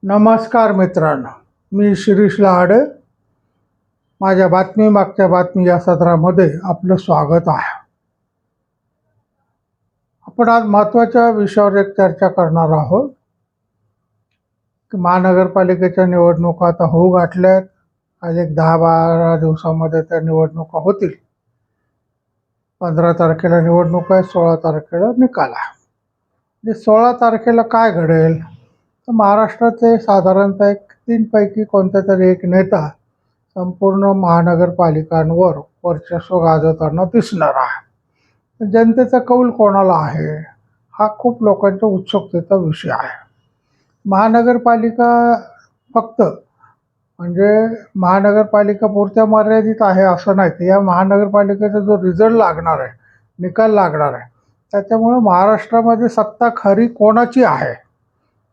नमस्कार मित्रांनो, मी शिरीष लहाडे. माझ्या बातमी मागच्या बातमी या सत्रामध्ये आपलं स्वागत आहे. आपण आज महत्त्वाच्या विषयावर एक चर्चा करणार आहोत की महानगरपालिकेच्या निवडणुका आता होऊ घातल्यात. आज एक 10-12 दिवसामध्ये त्या निवडणुका होतील. 15 तारखेला निवडणूक आहे, 16 तारखेला निकाल आहे. म्हणजे 16 तारखेला काय घडेल तर महाराष्ट्राचे साधारणतः 3 पैकी कोणत्या तरी एक नेता संपूर्ण महानगरपालिकांवर वर्चस्व गाजवताना दिसणार आहे. जनतेचा कौल कोणाला आहे हा खूप लोकांच्या उत्सुकतेचा विषय आहे. महानगरपालिका फक्त म्हणजे महानगरपालिका पुरत्या मर्यादित आहे असं नाही. तर या महानगरपालिकेचा जो रिझल्ट लागणार आहे, निकाल लागणार आहे, त्याच्यामुळे महाराष्ट्रामध्ये सत्ता खरी कोणाची आहे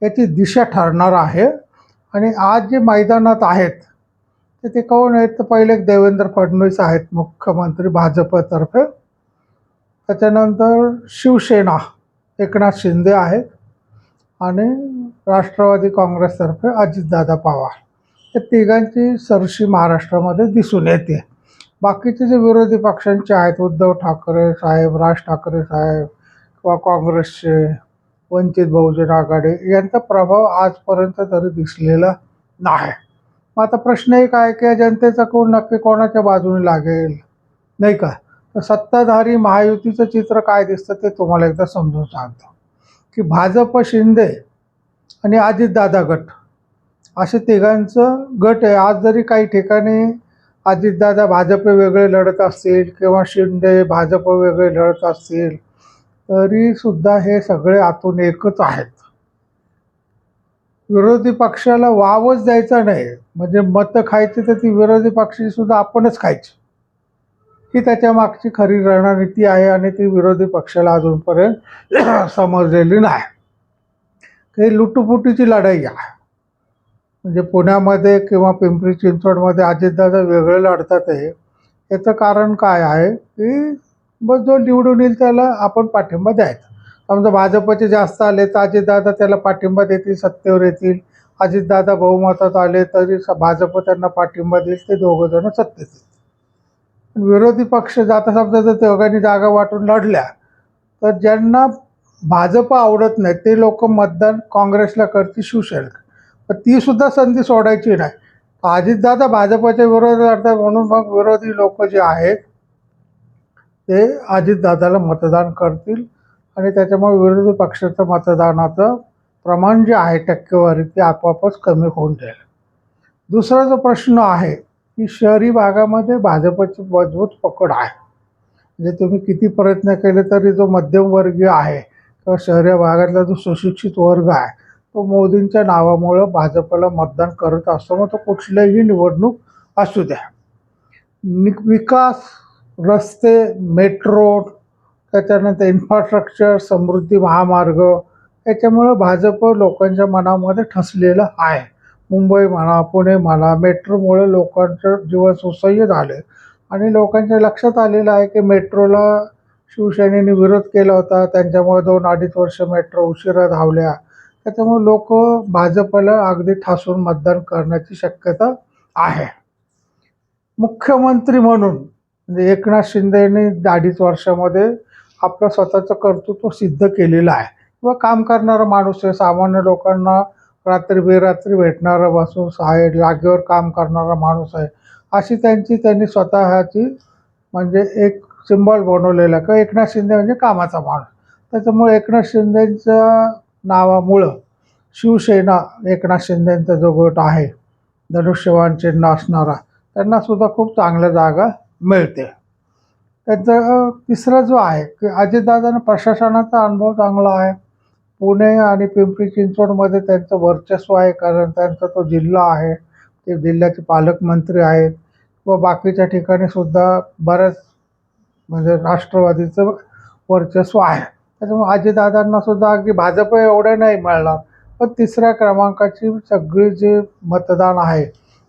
याची दिशा ठरणार आहे. आणि आज जे मैदानात आहेत ते कोण आहेत तर पहिले देवेंद्र फडणवीस आहेत मुख्यमंत्री भाजपतर्फे. त्याच्यानंतर शिवसेना एकनाथ शिंदे आहेत आणि राष्ट्रवादी काँग्रेसतर्फे अजितदादा पवार. या तिघांची सरशी महाराष्ट्रामध्ये दिसून येते. बाकीचे जे विरोधी पक्षांचे आहेत, उद्धव ठाकरे साहेब, राज ठाकरे साहेब किंवा काँग्रेसचे, वंचित बहुजन आघाडी, यांचा प्रभाव आजपर्यंत तरी दिसलेला नाही. मग आता प्रश्न एक आहे की जनतेचा कौल नक्की कोणाच्या बाजूने लागेल, नाही का? तर सत्ताधारी महायुतीचं चित्र काय दिसतं ते तुम्हाला एकदा समजून सांगतो की भाजप, शिंदे आणि अजितदादा गट असे तिघांचं गट आहे. आज जरी काही ठिकाणी अजितदादा भाजप वेगळे लढत असतील किंवा शिंदे भाजप वेगळे लढत असतील तरी सुद्धा हे सगळे आतून एकच आहेत. विरोधी पक्षाला वावच द्यायचा नाही, म्हणजे मतं खायची तर ती विरोधी पक्षाची सुद्धा आपणच खायची, ही त्याच्या मागची खरी रणनीती आहे. आणि ती विरोधी पक्षाला अजूनपर्यंत समजलेली नाही. ही लुटुपुटीची लढाई आहे. म्हणजे पुण्यामध्ये किंवा पिंपरी चिंचवडमध्ये अजितदादा वेगळे लढतात आहे. याचं कारण काय आहे की बस जो निवडून येईल त्याला आपण पाठिंबा द्यायचा. समजा भाजपचे जास्त आले तर अजितदादा त्याला पाठिंबा देतील, सत्तेवर येतील. अजितदादा बहुमतात आले तरी भाजप त्यांना पाठिंबा देईल, ते दोघं जण सत्तेत येतील. विरोधी पक्ष जाता समजा जर दोघांनी जागा वाटून लढल्या तर ज्यांना भाजप आवडत नाही ते लोक मतदान काँग्रेसला करतील, शिवसेना. पण ती सुद्धा संधी सोडायची नाही. अजितदादा भाजपच्या विरोधात लढतात म्हणून मग विरोधी लोक जे आहेत ते अजितदादाला मतदान करतील आणि त्याच्यामुळे विरोधी पक्षाचं मतदानाचं प्रमाण जे आहे, टक्केवारी, ते आपोआपच कमी होऊन जाईल. दुसरा जो प्रश्न आहे की शहरी भागामध्ये भाजपची मजबूत पकड आहे. म्हणजे तुम्ही किती प्रयत्न केले तरी जो मध्यमवर्गीय आहे किंवा शहरी भागातला जो सुशिक्षित वर्ग आहे तो मोदींच्या नावामुळं भाजपला मतदान करत असतो. मग तो कुठल्याही निवडणूक असू द्या. विकास, रस्ते, मेट्रो, त्याच्यानंतर इन्फ्रास्ट्रक्चर, समृद्धी महामार्ग, याच्यामुळं भाजप लोकांच्या मनामध्ये ठसलेलं आहे. मुंबई म्हणा, पुणे म्हणा, मेट्रोमुळे लोकांचं जीवन सुसह्य झालं आणि लोकांच्या लक्षात आलेलं आहे की मेट्रोला शिवसेनेने विरोध केला होता. त्यांच्यामुळे 2-2.5 वर्ष मेट्रो उशिरा धावल्या. त्याच्यामुळे लोक भाजपला अगदी ठासून मतदान करण्याची शक्यता आहे. मुख्यमंत्री म्हणून म्हणजे एकनाथ शिंदेने 2.5 वर्षामध्ये आपलं स्वतःचं कर्तृत्व सिद्ध केलेलं आहे. किंवा काम करणारा माणूस आहे, सामान्य लोकांना रात्री बेरात्री भेटणारा, बसून जागेवर काम करणारा माणूस आहे, अशी त्यांनी स्वतःची म्हणजे एक सिम्बॉल बनवलेला की एकनाथ शिंदे म्हणजे कामाचा माणूस. त्याच्यामुळे एकनाथ शिंदेच्या नावामुळं शिवसेना, एकनाथ शिंदेंचा जो गट आहे धनुष्यबाण चिन्ह असणारा, त्यांना सुद्धा खूप चांगल्या जागा मिळते. त्यांचा तिसरा जो आहे की अजितदादांना प्रशासनाचा अनुभव चांगला आहे. पुणे आणि पिंपरी चिंचवडमध्ये त्यांचं वर्चस्व आहे, कारण त्यांचा तो जिल्हा आहे, ते जिल्ह्याचे पालकमंत्री आहेत. व बाकीच्या ठिकाणी सुद्धा बऱ्याच म्हणजे राष्ट्रवादीचं वर्चस्व आहे. त्याच्यामुळे अजितदादांना सुद्धा अगदी भाजप एवढं नाही मिळणार, पण तिसऱ्या क्रमांकाची सगळी जे मतदान आहे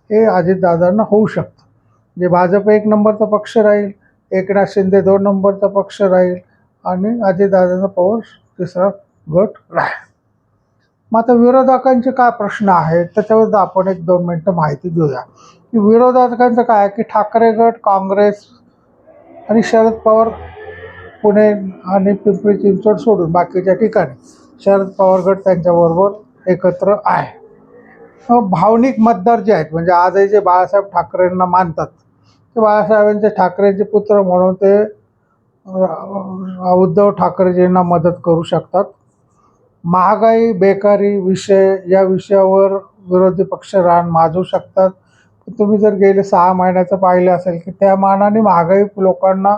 हे अजितदादांना होऊ शकतं. जे भाजप 1 नंबरचा पक्ष राहील, एकनाथ शिंदे 2 नंबरचा पक्ष राहील आणि अजितदादांचा पवार तिसरा गट राहील. मग आता विरोधकांचे काय प्रश्न आहेत त्याच्याबद्दल आपण 1-2 मिनटं माहिती देऊया. की विरोधकांचं काय आहे की ठाकरे गट, काँग्रेस आणि शरद पवार पुणे आणि पिंपरी चिंचवड सोडून बाकीच्या ठिकाणी शरद पवार गट त्यांच्याबरोबर एकत्र आहे. भावनिक मतदार जे आहेत म्हणजे आजही जे बाळासाहेब ठाकरेंना मानतात ते बाळासाहेबांचे ठाकरेंचे पुत्र म्हणून ते उद्धव ठाकरेजींना मदत करू शकतात. महागाई, बेकारी विषय या विषयावर विरोधी पक्ष रान माजू शकतात. तुम्ही जर गेले 6 महिन्याचं पाहिलं असेल की त्या मानाने महागाई लोकांना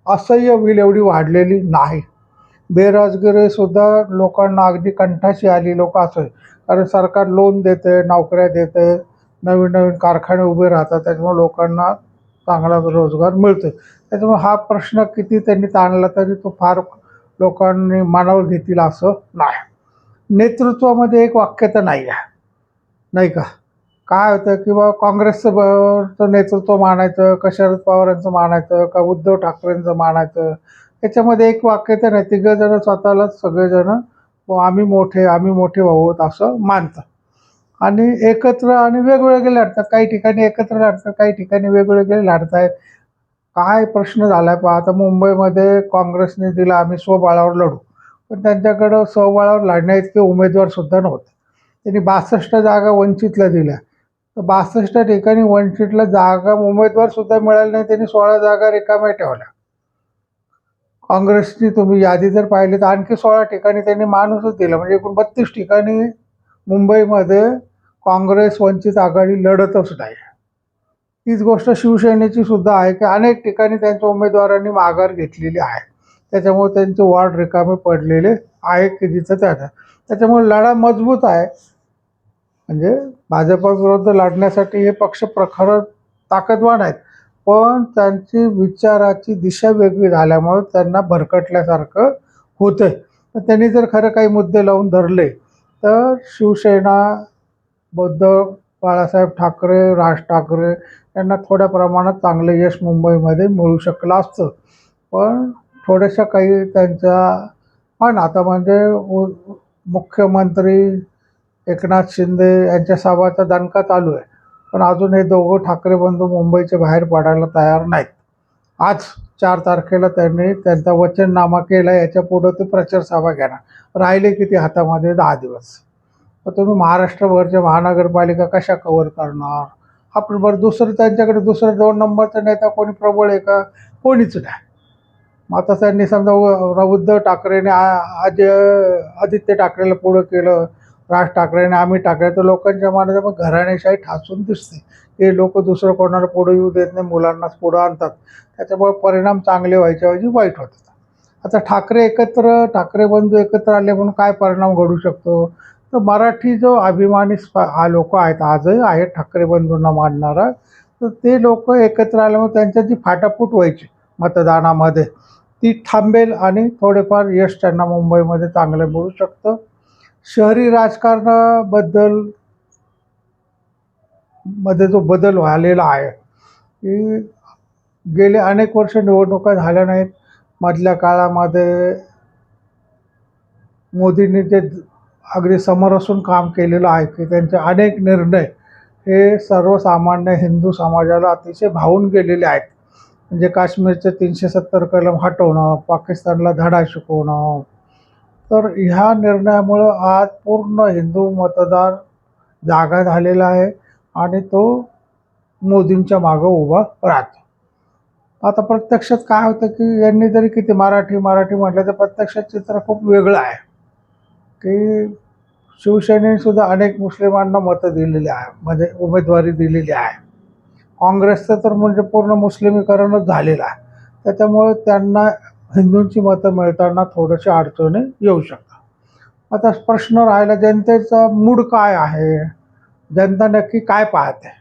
असह्य होईल एवढी वाढलेली नाही. बेरोजगारीसुद्धा लोकांना अगदी कंठाशी आली लोक असं आहे. कारण सरकार लोन देते, नोकऱ्या देते, नवीन नवीन कारखाने उभे राहतात, त्याच्यामुळे लोकांना चांगला रोजगार मिळतो. त्याच्यामुळे हा प्रश्न किती त्यांनी ताणला तरी तो फार लोकांनी मनावर घेतील असं नाही. नेतृत्वामध्ये एक वाक्यता नाही आहे, नाही का? काय होतं की बा काँग्रेसचं नेतृत्व मानायचं का शरद पवारांचं मानायचं का उद्धव ठाकरेंचं मानायचं, याच्यामध्ये एक वाक्यता नाही. तिघंजणं स्वतःलाच सगळेजणं आम्ही मोठे भाऊ आहोत असं मानतात आणि एकत्र आणि वेगवेगळे लढतात. काही ठिकाणी एकत्र लढतात, काही ठिकाणी वेगवेगळे लढत आहेत. काय प्रश्न झाला पहा, आता मुंबईमध्ये काँग्रेसने दिला आम्ही स्वबळावर लढू, पण त्यांच्याकडं स्वबळावर लढण्या इतके उमेदवारसुद्धा नव्हते. त्यांनी 62 जागा वंचितला दिल्या, तर 62 ठिकाणी वंचितला जागा उमेदवारसुद्धा मिळाले नाही. त्यांनी 16 जागा रिकाम्या ठेवल्या. काँग्रेसची तुम्ही यादी जर पाहिली तर आणखी 16 ठिकाणी त्यांनी माणूसच दिला, म्हणजे एकूण 32 ठिकाणी मुंबईमध्ये काँग्रेस वंचित आघाडी लढतच नाही. तीच गोष्ट शिवसेनेची सुद्धा आहे की अनेक ठिकाणी त्यांच्या उमेदवारांनी माघार घेतलेली आहे. त्याच्यामुळे त्यांचे वॉर्ड रिकामे पडलेले आहे की जिथं त्याचं. त्याच्यामुळे लढा मजबूत आहे. म्हणजे भाजपविरुद्ध लढण्यासाठी हे पक्ष प्रखर ताकदवान आहेत, पण त्यांची विचाराची दिशा वेगळी झाल्यामुळे त्यांना भरकटल्यासारखं होतंय. तर त्यांनी जर खरं काही मुद्दे लावून धरले तर शिवसेना, उद्धव बाळासाहेब ठाकरे, राज ठाकरे यांना थोड्या प्रमाणात चांगलं यश मुंबईमध्ये मिळू शकलं असतं. पण थोड्याशा काही त्यांच्या पण आता म्हणजे मुख्यमंत्री एकनाथ शिंदे यांच्या सभाचा दणका चालू आहे, पण अजून हे दोघं ठाकरे बंधू मुंबईच्या बाहेर पडायला तयार नाहीत. आज 4 तारखेला त्यांनी त्यांचा वचननामा केला, याच्या पुढं ते प्रचार सभा घेणार. राहिले किती हातामध्ये? 10 दिवस. तर तुम्ही महाराष्ट्रभरच्या महानगरपालिका कशा कव्हर करणार? आपण बरं दुसरं त्यांच्याकडे दुसरं 2 नंबरचा नेता कोणी प्रबळ आहे का? कोणीच नाही. मग आता त्यांनी समजा उद्धव ठाकरेने आज आदित्य ठाकरेला पुढं केलं, राज ठाकरेने आम्ही ठाकरे, तर लोकांच्या मनात मग घराणेशाही ठासून दिसते. हे लोक दुसरं कोणाला पुढं येऊ देत नाही, मुलांनाच पुढं आणतात. त्याच्यामुळे परिणाम चांगले व्हायच्याऐवजी वाईट होतात. आता ठाकरे बंधू एकत्र आले म्हणून काय परिणाम घडू शकतो? तर मराठी जो अभिमानी लोक आहेत, आजही आहेत ठाकरे बंधूंना मानणारा, तर ते लोक एकत्र आल्यामुळे त्यांच्यात जी फाटाफूट व्हायची मतदानामध्ये ती थांबेल आणि थोडेफार यश त्यांना मुंबईमध्ये चांगलं मिळू शकतं. शहरी राजकारणाबद्दल मध्ये जो बदल झालेला आहे की गेले अनेक वर्ष निवडणुका झाल्या नाहीत. मधल्या काळामध्ये मोदींनी जे अगदी समोर असून काम केलेलं आहे की त्यांचे अनेक निर्णय हे सर्वसामान्य हिंदू समाजाला अतिशय भावून गेलेले आहेत. म्हणजे काश्मीरचे 370 कलम हटवणं, पाकिस्तानला धडा शिकवणं. तर ह्या निर्णयामुळं आज पूर्ण हिंदू मतदार जागा झालेला आहे आणि तो मोदींच्या मागं उभा राहतो. आता प्रत्यक्षात काय होतं की यांनी जरी किती मराठी म्हटलं तर प्रत्यक्षात चित्र खूप वेगळं आहे की शिवसेनेने सुद्धा अनेक मुस्लिमांना मतं दिलेली आहे, म्हणजे उमेदवारी दिलेली आहे. काँग्रेसचं तर म्हणजे पूर्ण मुस्लिमीकरणच झालेलं आहे. त्याच्यामुळे त्यांना हिंदूंची मतं मिळताना थोडेसे अडचणी येऊ शकतात. आता प्रश्न राहिला जनतेचा मूड काय आहे, जनता नक्की काय पाहते?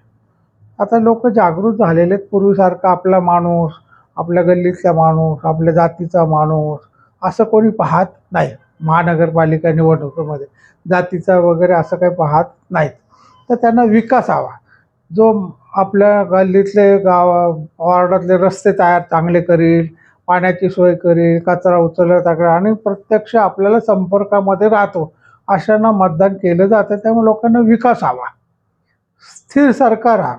आता लोक जागृत झालेले आहेत. पूर्वीसारखा आपला माणूस, आपल्या गल्लीतला माणूस, आपल्या जातीचा माणूस असं कोणी पाहत नाही. महानगरपालिका निवडणुकीमध्ये जातीचा वगैरे असं काही पाहत नाहीत. तर त्यांना विकास हवा, जो आपल्या गल्लीतले वॉर्डातले रस्ते चांगले करील, पाण्याची सोय करील, कचरा उचलला टाकला आणि प्रत्यक्ष आपल्याला संपर्कामध्ये राहतो अशांना मतदान केलं जातं. त्यामुळे लोकांना विकास हवा, स्थिर सरकार हवं.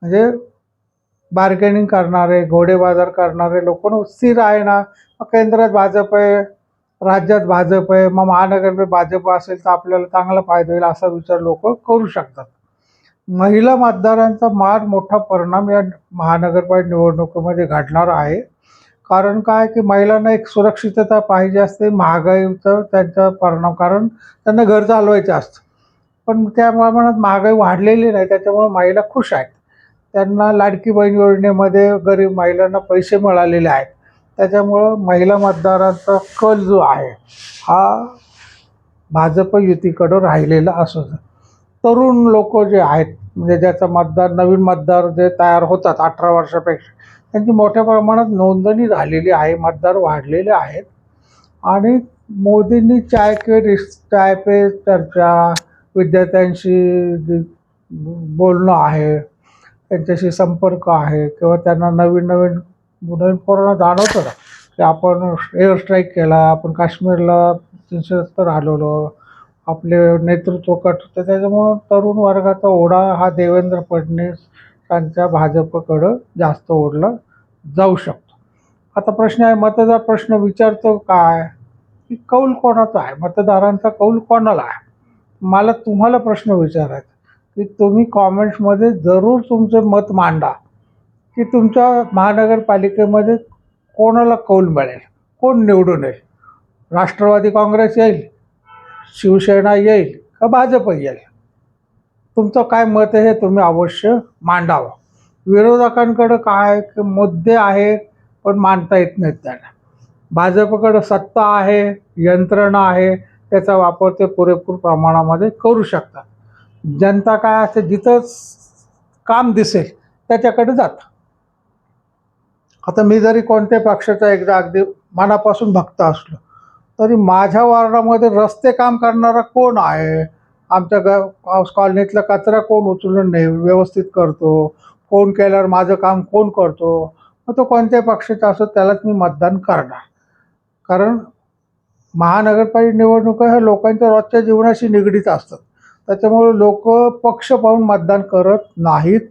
म्हणजे बार्गेनिंग करणारे, घोडेबाजार करणारे लोक स्थिर आहे ना, केंद्रात भाजप आहे, राज्यात भाजप आहे, मग महानगरमध्ये भाजप असेल तर आपल्याला चांगला फायदा होईल असा विचार लोक करू शकतात. महिला मतदारांचा मोठा परिणाम या महानगरपालिका निवडणुकीमध्ये घडणार आहे. कारण काय की महिलांना एक सुरक्षितता पाहिजे असते, महागाईचा त्यांचा परिणाम, कारण त्यांना घर चालवायचं असतं. पण त्या प्रमाणात महागाई वाढलेली नाही, त्याच्यामुळे महिला खुश आहेत. त्यांना लाडकी बहीण योजनेमध्ये गरीब महिलांना पैसे मिळालेले आहेत. त्याच्यामुळं महिला मतदारांचा कल जो आहे हा भाजप युतीकडं राहिलेला असतो. तरुण लोक जे आहेत, म्हणजे ज्याचं मतदार, नवीन मतदार जे तयार होतात 18 वर्षापेक्षा, त्यांची मोठ्या प्रमाणात नोंदणी झालेली आहे, मतदार वाढलेले आहेत. आणि मोदींनी चाय पे चर्चा, विद्यार्थ्यांशी बोलणं आहे, त्यांच्याशी संपर्क आहे, किंवा त्यांना नवीन पोरांना जाणवतं ना की आपण एअर स्ट्राईक केला, आपण काश्मीरला 370 हलवलं, आपले नेतृत्व कट होतं. त्याच्यामुळं तरुण वर्गाचा ओढा हा देवेंद्र फडणवीसांच्या भाजपकडं जास्त ओढला जाऊ शकतो. आता प्रश्न आहे, मतदार प्रश्न विचारतो काय की कौल कोणाचा आहे, मतदारांचा कौल कोणाला आहे. मला तुम्हाला प्रश्न विचारायचा की तुम्ही कॉमेंट्समध्ये जरूर तुमचे मत मांडा की तुमच्या महानगरपालिकेमध्ये कोणाला कौल मिळेल, कोण निवडून येईल, राष्ट्रवादी काँग्रेस येईल, शिवसेना येईल का भाजप येईल. तुमचं काय मत आहे हे तुम्ही अवश्य मांडावं. विरोधकांकडं काय मुद्दे आहेत पण मांडता येत नाहीत त्यांना. भाजपकडं सत्ता आहे, यंत्रणा आहे, त्याचा वापर ते पुरेपूर प्रमाणामध्ये करू शकतात. जनता काय असते, जिथं काम दिसेल त्याच्याकडे जातं. आता मी जरी कोणत्याही पक्षाचा एकदा अगदी मनापासून भक्त असलो तरी माझ्या वार्डामध्ये रस्ते काम करणारा कोण आहे, आमच्या कॉलनीतला कचरा कोण उचलून नाही व्यवस्थित करतो, फोन केल्यावर माझं काम कोण करतो, मग तो कोणत्याही पक्षाचा असो त्यालाच मी मतदान करणार. कारण महानगरपालिका निवडणुका ह्या लोकांच्या रोजच्या जीवनाशी निगडीत असतात. त्याच्यामुळे लोक पक्ष पाहून मतदान करत नाहीत,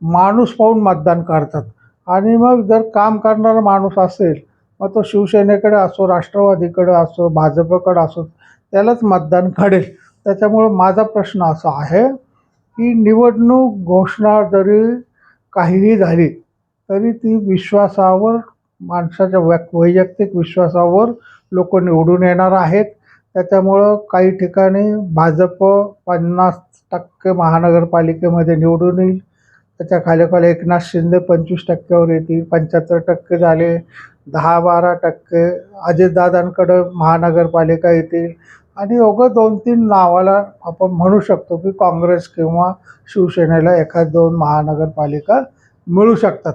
माणूस पाहून मतदान करतात. आणि मग जर काम करणारा माणूस असेल, मग तो शिवसेनेकडे असो, राष्ट्रवादीकडे असो, भाजपकडे असो, त्यालाच मतदान घडेल. त्याच्यामुळं माझा प्रश्न असा आहे की निवडणूक घोषणा जरी काहीही झाली तरी ती विश्वासावर, माणसाच्या वैयक्तिक विश्वासावर लोक निवडून येणार आहेत. त्याच्यामुळं काही ठिकाणी भाजप 50% महानगरपालिकेमध्ये निवडून येईल. त्याच्या खाली एकनाथ शिंदे 25%वर येतील, 75% झाले, 10-12% अजितदादांकडं महानगरपालिका येतील. आणि अवघं 2-3 नावाला आपण म्हणू शकतो की काँग्रेस किंवा शिवसेनेला 1-2 महानगरपालिका मिळू शकतात.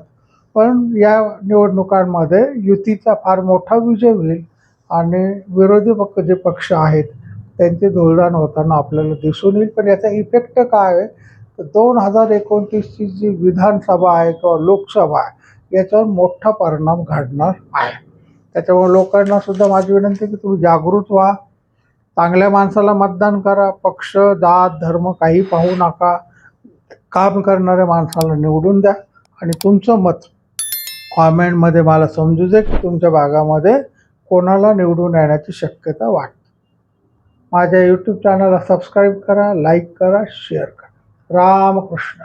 पण या निवडणुकांमध्ये युतीचा फार मोठा विजय होईल आणि विरोधी जे पक्ष आहेत त्यांचे धुळदाण होताना आपल्याला दिसून येईल. पण याचा इफेक्ट काय आहे तर 2029ची जी विधानसभा आहे किंवा लोकसभा आहे याच्यावर मोठा परिणाम घडणार आहे. त्याच्यामुळे लोकांना सुद्धा माझी विनंती की तुम्ही जागृत व्हा, चांगल्या माणसाला मतदान करा, पक्ष, जात, धर्म काही पाहू नका, काम करणाऱ्या माणसाला निवडून द्या. आणि तुमचं मत कॉमेंटमध्ये मला समजू दे की तुमच्या भागामध्ये कोणाला निवडून येण्याची शक्यता वाटते. माझ्या यूट्यूब चॅनलला सबस्क्राईब करा, लाईक करा, शेअर करा. रामकृष्ण.